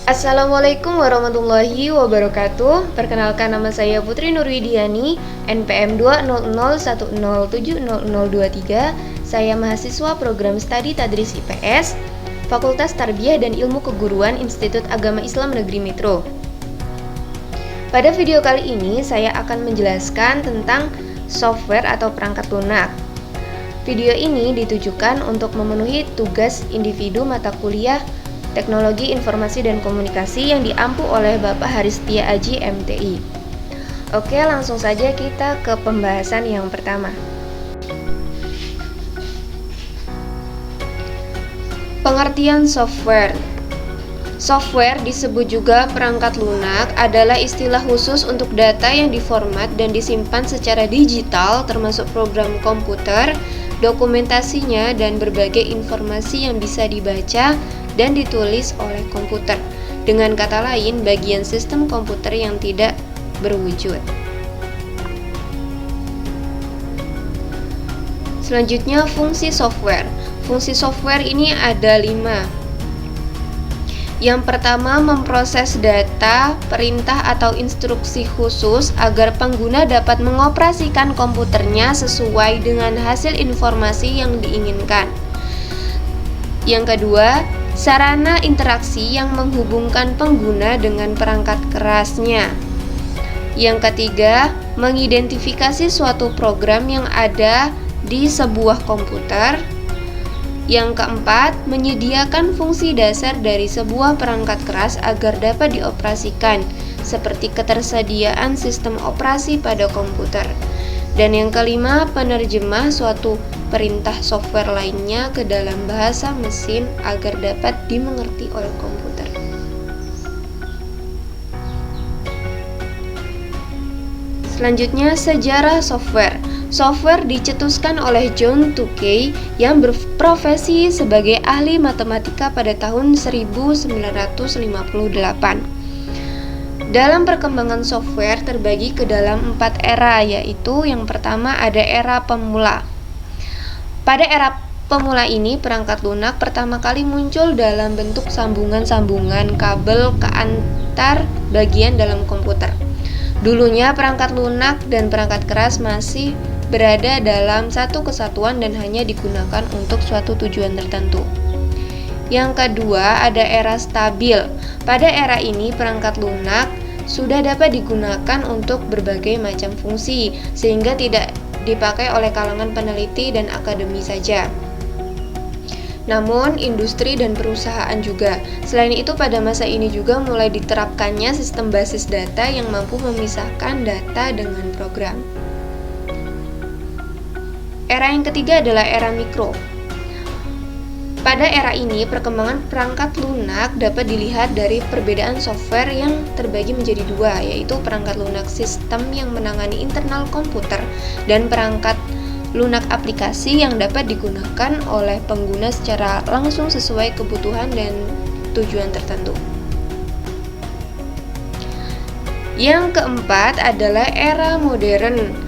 Assalamualaikum warahmatullahi wabarakatuh. Perkenalkan, nama saya Putri Nurwidiani, NPM 200107023. Saya mahasiswa program studi Tadris IPS, Fakultas Tarbiyah dan Ilmu Keguruan Institut Agama Islam Negeri Metro. Pada video kali ini saya akan menjelaskan tentang software atau perangkat lunak. Video ini ditujukan untuk memenuhi tugas individu mata kuliah Teknologi Informasi dan Komunikasi yang diampu oleh Bapak Haristia Aji MTI. Oke, langsung saja kita ke pembahasan yang pertama. Pengertian software. Software, disebut juga perangkat lunak, adalah istilah khusus untuk data yang diformat dan disimpan secara digital, termasuk program komputer, dokumentasinya, dan berbagai informasi yang bisa dibaca dan ditulis oleh komputer. Dengan kata lain, bagian sistem komputer yang tidak berwujud. Selanjutnya, fungsi software. Fungsi software ini ada 5. Yang pertama, memproses data, perintah atau instruksi khusus agar pengguna dapat mengoperasikan komputernya sesuai dengan hasil informasi yang diinginkan. Yang kedua, sarana interaksi yang menghubungkan pengguna dengan perangkat kerasnya. Yang ketiga, mengidentifikasi suatu program yang ada di sebuah komputer. Yang keempat, menyediakan fungsi dasar dari sebuah perangkat keras agar dapat dioperasikan, seperti ketersediaan sistem operasi pada komputer. Dan yang kelima, penerjemah suatu perintah software lainnya ke dalam bahasa mesin agar dapat dimengerti oleh komputer. Selanjutnya, sejarah software. Software dicetuskan oleh John Tukey yang berprofesi sebagai ahli matematika pada tahun 1958. Dalam perkembangan software terbagi ke dalam 4 era, yaitu yang pertama ada era pemula. Pada era pemula ini, perangkat lunak pertama kali muncul dalam bentuk sambungan-sambungan kabel ke antar bagian dalam komputer. Dulunya perangkat lunak dan perangkat keras masih berada dalam satu kesatuan dan hanya digunakan untuk suatu tujuan tertentu. Yang kedua, ada era stabil. Pada era ini, perangkat lunak sudah dapat digunakan untuk berbagai macam fungsi, sehingga tidak dipakai oleh kalangan peneliti dan akademi saja, namun industri dan perusahaan juga. Selain itu, pada masa ini juga mulai diterapkannya sistem basis data yang mampu memisahkan data dengan program. Era yang ketiga adalah era mikro. Pada era ini, perkembangan perangkat lunak dapat dilihat dari perbedaan software yang terbagi menjadi 2, yaitu perangkat lunak sistem yang menangani internal komputer dan perangkat lunak aplikasi yang dapat digunakan oleh pengguna secara langsung sesuai kebutuhan dan tujuan tertentu. Yang keempat adalah era modern.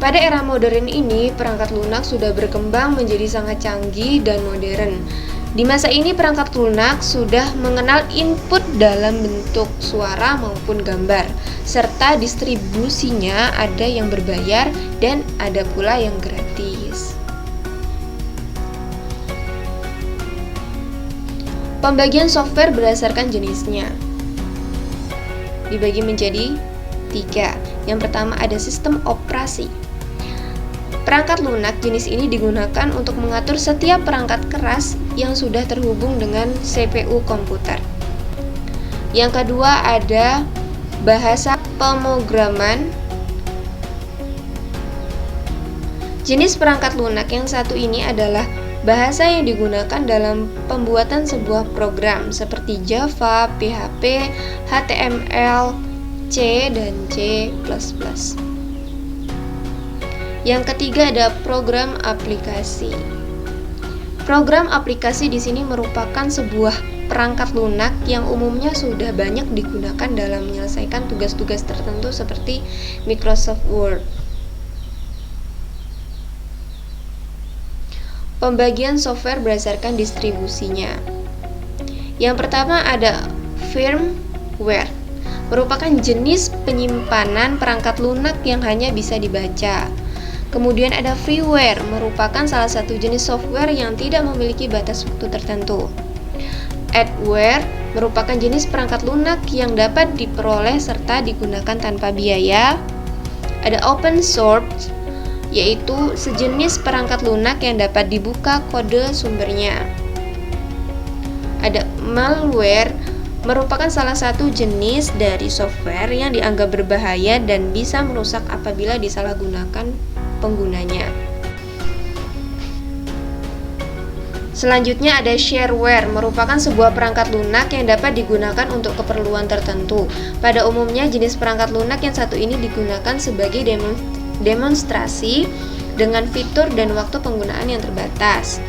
Pada era modern ini, perangkat lunak sudah berkembang menjadi sangat canggih dan modern. Di masa ini, perangkat lunak sudah mengenal input dalam bentuk suara maupun gambar, serta distribusinya ada yang berbayar dan ada pula yang gratis. Pembagian software berdasarkan jenisnya dibagi menjadi 3. Yang pertama ada sistem operasi. Perangkat lunak jenis ini digunakan untuk mengatur setiap perangkat keras yang sudah terhubung dengan CPU komputer. Yang kedua ada bahasa pemrograman. Jenis perangkat lunak yang satu ini adalah bahasa yang digunakan dalam pembuatan sebuah program seperti Java, PHP, HTML, C, dan C++. Yang ketiga ada program aplikasi. Program aplikasi di sini merupakan sebuah perangkat lunak yang umumnya sudah banyak digunakan dalam menyelesaikan tugas-tugas tertentu seperti Microsoft Word. Pembagian software berdasarkan distribusinya. Yang pertama ada firmware merupakan jenis penyimpanan perangkat lunak yang hanya bisa dibaca. Kemudian ada freeware, merupakan salah satu jenis software yang tidak memiliki batas waktu tertentu. Adware merupakan jenis perangkat lunak yang dapat diperoleh serta digunakan tanpa biaya. Ada open source, yaitu sejenis perangkat lunak yang dapat dibuka kode sumbernya. Ada malware, merupakan salah satu jenis dari software yang dianggap berbahaya dan bisa merusak apabila disalahgunakan penggunanya. Selanjutnya ada shareware, merupakan sebuah perangkat lunak yang dapat digunakan untuk keperluan tertentu. Pada umumnya jenis perangkat lunak yang satu ini digunakan sebagai demonstrasi dengan fitur dan waktu penggunaan yang terbatas.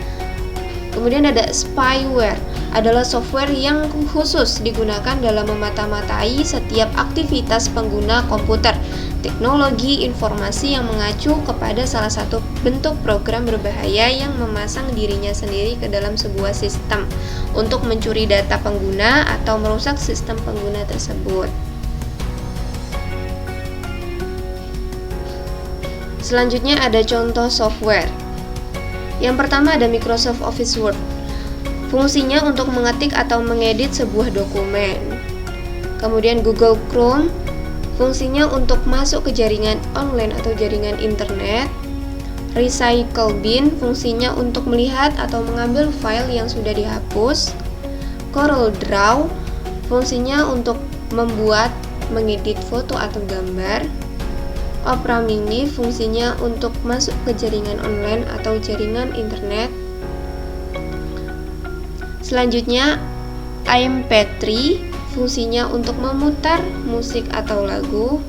Kemudian ada spyware, adalah software yang khusus digunakan dalam memata-matai setiap aktivitas pengguna komputer. Teknologi informasi yang mengacu kepada salah satu bentuk program berbahaya yang memasang dirinya sendiri ke dalam sebuah sistem untuk mencuri data pengguna atau merusak sistem pengguna tersebut. Selanjutnya ada contoh software. Yang pertama ada Microsoft Office Word. Fungsinya untuk mengetik atau mengedit sebuah dokumen. Kemudian Google Chrome, fungsinya untuk masuk ke jaringan online atau jaringan internet. Recycle Bin, fungsinya untuk melihat atau mengambil file yang sudah dihapus. Corel Draw, fungsinya untuk membuat, mengedit foto atau gambar. Opera Mini, fungsinya untuk masuk ke jaringan online atau jaringan internet. Selanjutnya MP3, fungsinya untuk memutar musik atau lagu.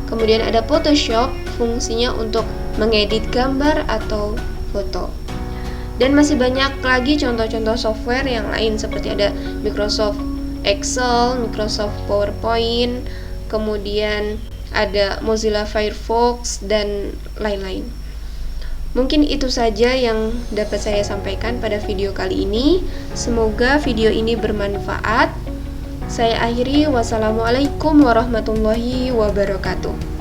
Kemudian ada Photoshop, fungsinya untuk mengedit gambar atau foto. Dan masih banyak lagi contoh-contoh software yang lain seperti ada Microsoft Excel, Microsoft PowerPoint, kemudian ada Mozilla Firefox dan lain-lain. Mungkin itu saja yang dapat saya sampaikan pada video kali ini. Semoga video ini bermanfaat. Saya akhiri, wassalamualaikum warahmatullahi wabarakatuh.